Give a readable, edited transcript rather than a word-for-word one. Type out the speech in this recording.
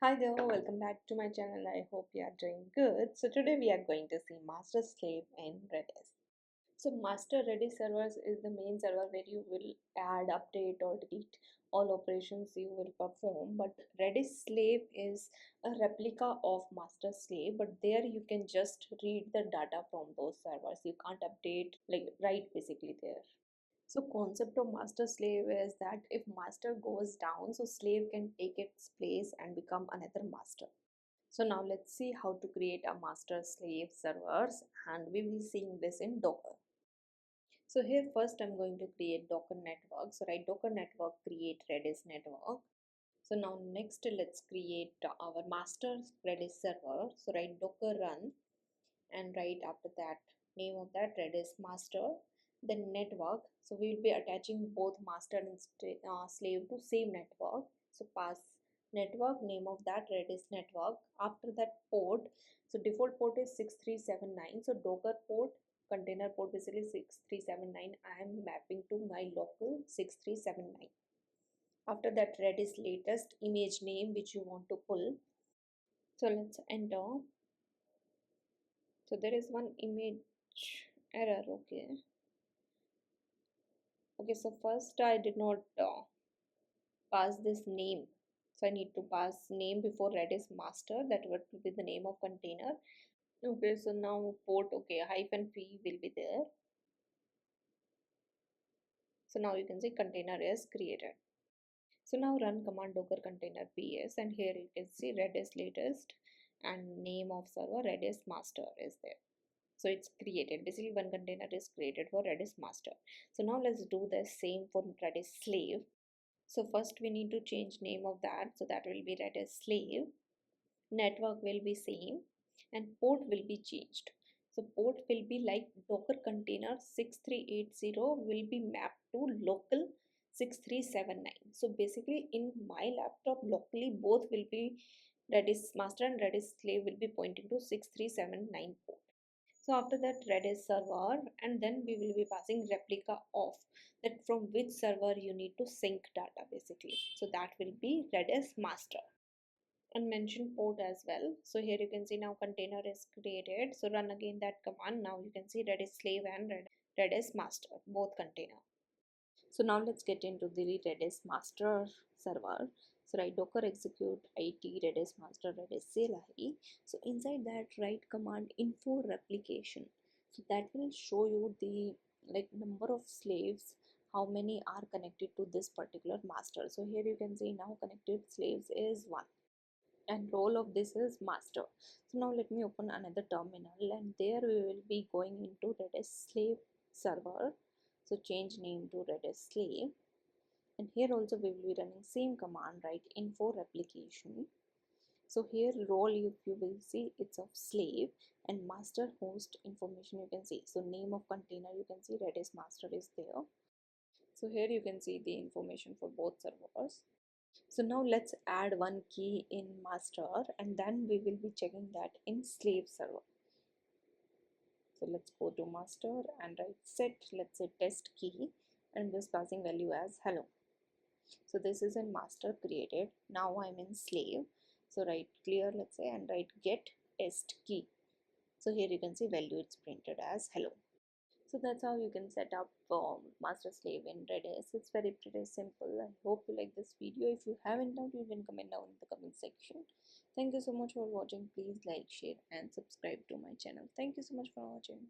Hi there, welcome back to my channel. I hope you are doing good. So today we are going to see master slave in Redis. So master Redis servers is the main server where you will add, update or delete all operations you will perform. But Redis slave is a replica of master slave, but there you can just read the data from those servers. You can't update, like write basically there. So concept of master slave is that if master goes down, so slave can take its place and become another master. So now let's see how to create a master slave servers, and we will be seeing this in Docker. So here first I'm going to create Docker network. So write Docker network create Redis network. So now next let's create our master Redis server. So write Docker run and right after that name of that Redis master, then network. So we will be attaching both master and slave to same network. So pass network, name of that Redis network. After that port, so default port is 6379. So Docker port, container port basically 6379. I am mapping to my local 6379. After that Redis latest image name which you want to pull. So let's enter. So there is one image error. Okay, so first I did not pass this name, so I need to pass name before Redis master. That would be the name of container. Okay, so now port, okay, hyphen p will be there. So now you can see container is created. So now run command docker container ps, and here you can see Redis latest and name of server Redis master is there. So it's created, basically one container is created for Redis master. So now let's do the same for Redis slave. So first we need to change name of that, so that will be Redis slave. Network will be same and port will be changed. So port will be like Docker container 6380 will be mapped to local 6379. So basically in my laptop locally both will be Redis master and Redis slave will be pointing to 6379 port. So after that Redis server, and then we will be passing replica of that from which server you need to sync data basically. So that will be Redis master and mention port as well. So here you can see now container is created. So run again that command. Now you can see Redis slave and Redis master both container. So now let's get into the Redis master server. So write docker execute it Redis master Redis CLI. So inside that write command info replication. So that will show you the like number of slaves, how many are connected to this particular master. So here you can see now connected slaves is 1 and role of this is master. So now let me open another terminal, and there we will be going into Redis slave server. So change name to Redis slave, and here also we will be running same command, right? Info replication. So here role, if you will see, it's of slave, and master host information you can see. So name of container you can see Redis master is there. So here you can see the information for both servers. So now let's add one key in master, and then we will be checking that in slave server. So let's go to master and write set, let's say test key, and just passing value as hello. So this is in master created. Now I'm in slave. So write clear, let's say, and write get test key. So here you can see value it's printed as hello. So that's how you can set up master slave in Redis. It's very pretty simple. I hope you like this video. If you haven't done, you can comment down in the comment section. Thank you so much for watching. Please like, share and subscribe to my channel. Thank you so much for watching.